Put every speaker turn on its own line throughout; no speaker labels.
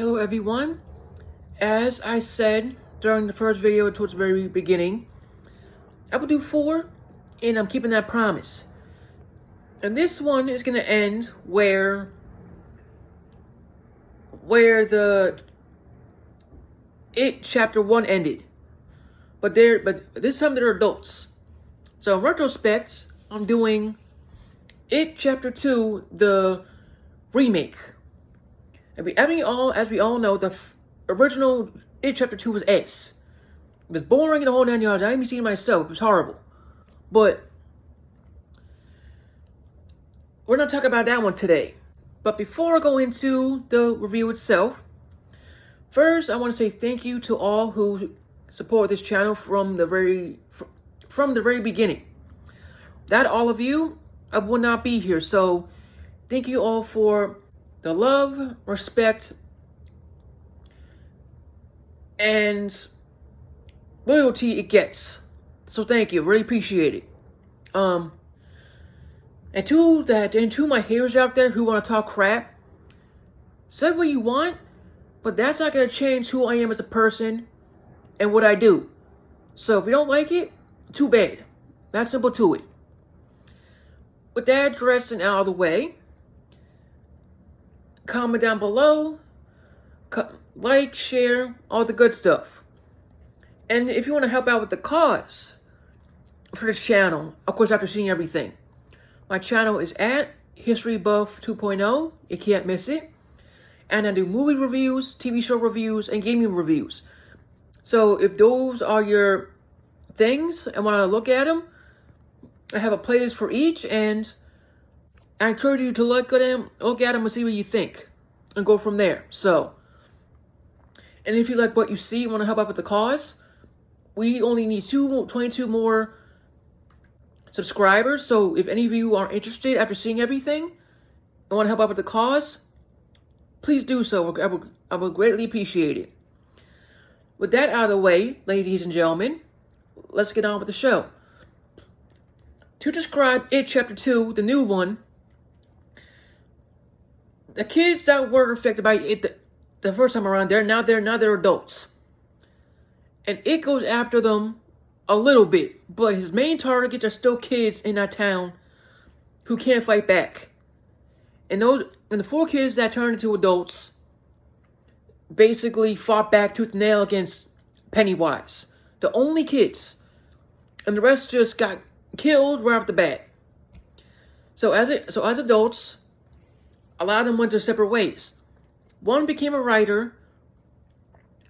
Hello everyone. As I said during the first video towards the very beginning, I will do 4 and I'm keeping that promise. And this one is going to end where the It chapter 1 ended. But this time they're adults. So in retrospect, I'm doing It chapter 2, the remake. As we all know, the original It chapter 2 was ass. It was boring and the whole 9 yards. I didn't even see it myself. It was horrible. But we're not talking about that one today. But before I go into the review itself, first I want to say thank you to all who support this channel from the very beginning. Without all of you, I would not be here. So thank you all for the love, respect, and loyalty it gets. So thank you. Really appreciate it. And to my haters out there who want to talk crap, say what you want, but that's not going to change who I am as a person and what I do. So if you don't like it, too bad. That's simple to it. With that addressed and out of the way, comment down below, like, share, all the good stuff. And if you want to help out with the cause for this channel, of course after seeing everything, my channel is at History Buff 2.0. You can't miss it. And I do movie reviews, TV show reviews, and gaming reviews. So if those are your things and want to look at them, I have a playlist for each, and I encourage you to look at them and see what you think, and go from there. So, and if you like what you see, want to help out with the cause, we only need 22 more subscribers. So if any of you are interested after seeing everything and want to help out with the cause, please do so. I would greatly appreciate it. With that out of the way, ladies and gentlemen, let's get on with the show. To describe It Chapter 2, the new one, the kids that were affected by it the first time around, they're adults. And it goes after them a little bit, but his main targets are still kids in that town who can't fight back. And the 4 kids that turned into adults basically fought back tooth and nail against Pennywise. The only kids. And the rest just got killed right off the bat. So as adults, a lot of them went their separate ways. One became a writer,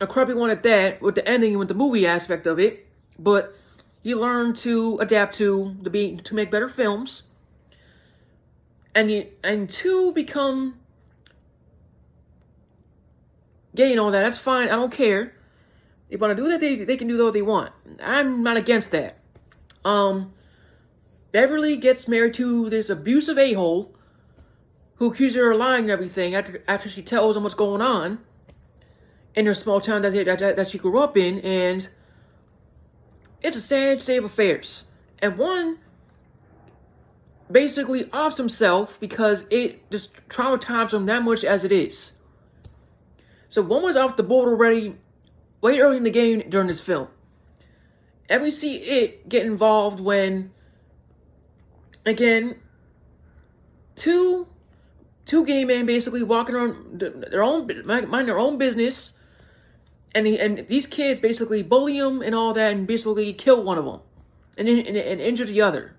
a crappy one at that, with the ending and with the movie aspect of it. But he learned to adapt to make better films. And 2 become gay and all that. That's fine. I don't care. If they want to do that, they can do what they want. I'm not against that. Beverly gets married to this abusive a-hole who accuses her of lying and everything after she tells him what's going on in her small town that she grew up in, and it's a sad state of affairs. And one basically offs himself because it just traumatized him that much as it is. So one was off the board already way early in the game during this film. And we see it get involved when, again, two gay men basically walking around mind their own business, and these kids basically bully them and all that, and basically kill one of them, and injure the other.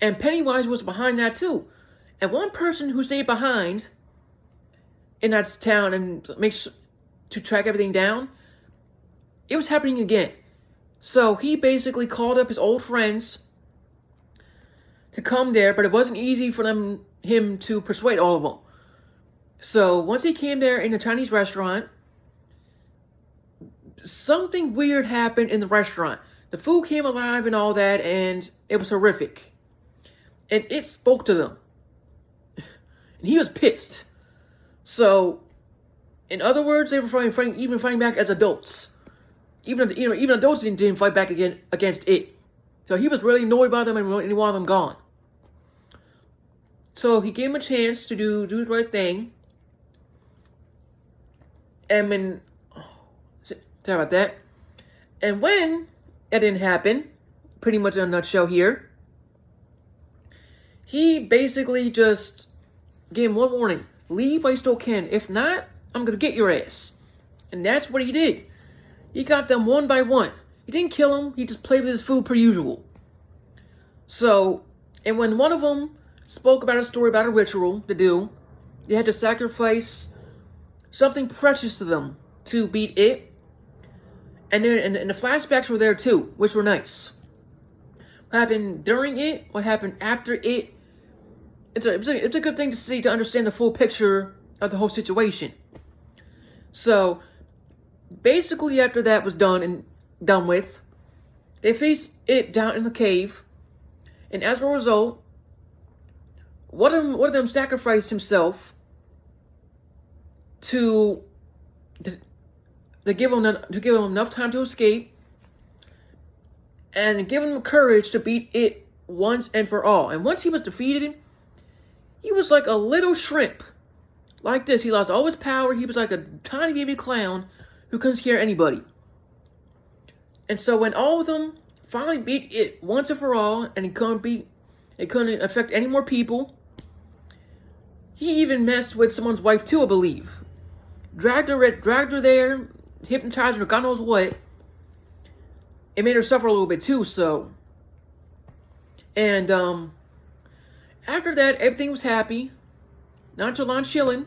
And Pennywise was behind that too. And one person who stayed behind in that town and makes to track everything down, it was happening again. So he basically called up his old friends to come there, but it wasn't easy for him to persuade all of them. So once he came there in the Chinese restaurant, something weird happened in the restaurant. The food came alive and all that, and it was horrific. And it spoke to them. And he was pissed. So, in other words, they were fighting back as adults. Even adults didn't fight back against it. So he was really annoyed by them and he wanted them gone. So he gave him a chance to do the right thing. And when, sorry about that. And when it didn't happen, pretty much in a nutshell here, he basically just gave him one warning. Leave while you still can. If not, I'm going to get your ass. And that's what he did. He got them one by one. He didn't kill him. He just played with his food per usual. So, and when one of them spoke about a story about a ritual to do, they had to sacrifice something precious to them to beat it. And then and the flashbacks were there too, which were nice. What happened during it, what happened after it, it's a good thing to see to understand the full picture of the whole situation. So, basically after that was done with, they faced it down in the cave. And as a result, one of them sacrificed himself to give him enough time to escape and give him courage to beat it once and for all. And once he was defeated, he was like a little shrimp. Like this, he lost all his power. He was like a tiny baby clown who couldn't scare anybody. And so when all of them finally beat it once and for all, and it couldn't affect any more people, he even messed with someone's wife too, I believe. Dragged her there, hypnotized her, God knows what. It made her suffer a little bit too, so. And after that, everything was happy. Nonchalant chilling.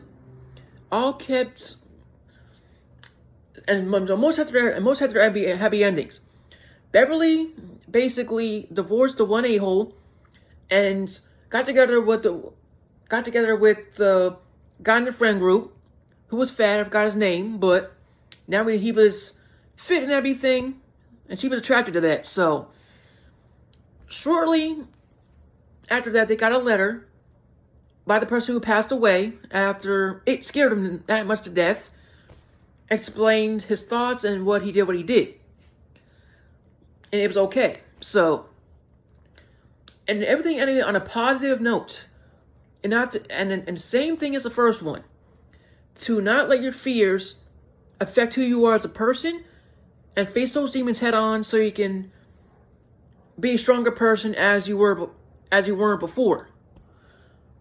All kept, and most had their happy endings. Beverly basically divorced the one a-hole and got together with the guy in the friend group who was fat. I forgot his name, but now he was fit and everything, and she was attracted to that. So shortly after that, they got a letter by the person who passed away after it scared him that much to death. Explained his thoughts and what he did. And it was okay. So, and everything ended on a positive note. And the same thing as the first one. To not let your fears affect who you are as a person and face those demons head on so you can be a stronger person as you weren't before.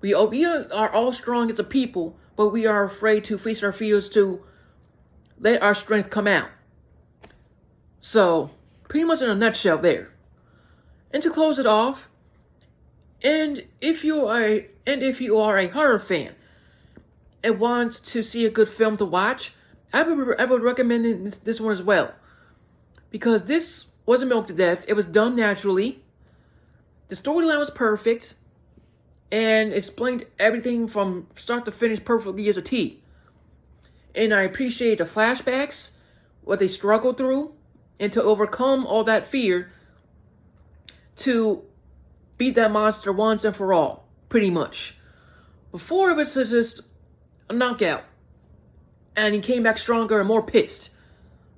We are all strong as a people, but we are afraid to face our fears to let our strength come out. So, pretty much in a nutshell there. And to close it off, and if you are a horror fan and want to see a good film to watch, I would recommend this one as well. Because this wasn't milked to death. It was done naturally. The storyline was perfect. And explained everything from start to finish perfectly as a T. And I appreciate the flashbacks, what they struggled through, and to overcome all that fear to beat that monster once and for all, pretty much. Before it was just a knockout, and he came back stronger and more pissed.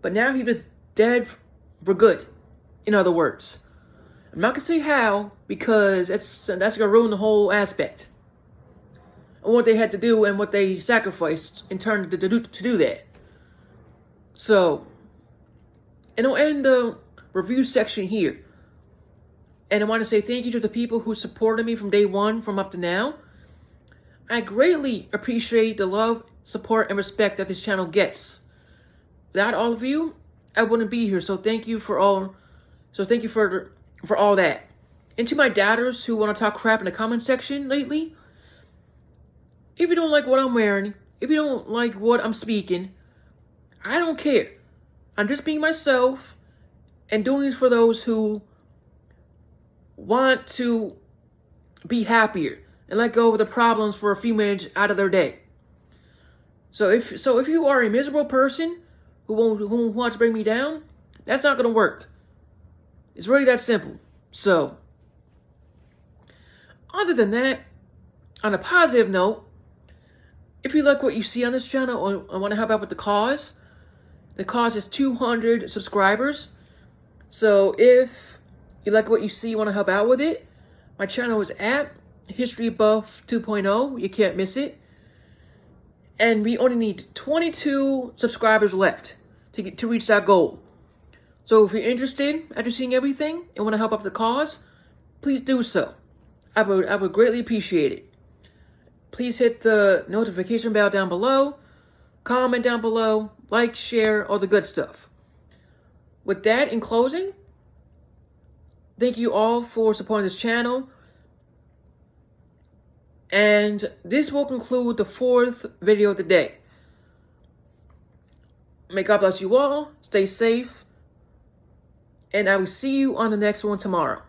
But now he was dead for good, in other words. I'm not going to say how, because that's going to ruin the whole aspect. And what they had to do and what they sacrificed in turn to do that. So, and I'll end the review section here. And I want to say thank you to the people who supported me from day one, from up to now. I greatly appreciate the love, support, and respect that this channel gets. Without all of you, I wouldn't be here. So thank you for all. So thank you for all that. And to my doubters who want to talk crap in the comment section lately, if you don't like what I'm wearing, if you don't like what I'm speaking, I don't care. I'm just being myself and doing this for those who want to be happier and let go of the problems for a few minutes out of their day. So if you are a miserable person who wants to bring me down, that's not going to work. It's really that simple. So, other than that, on a positive note, if you like what you see on this channel and want to help out with the cause is 200 subscribers. So if you like what you see, you want to help out with it, my channel is at History Buff 2.0. You can't miss it. And we only need 22 subscribers left to reach that goal. So if you're interested after seeing everything and want to help out the cause, please do so. I would greatly appreciate it. Please hit the notification bell down below, comment down below, like, share, all the good stuff. With that, in closing, thank you all for supporting this channel. And this will conclude the 4th video of the day. May God bless you all. Stay safe. And I will see you on the next one tomorrow.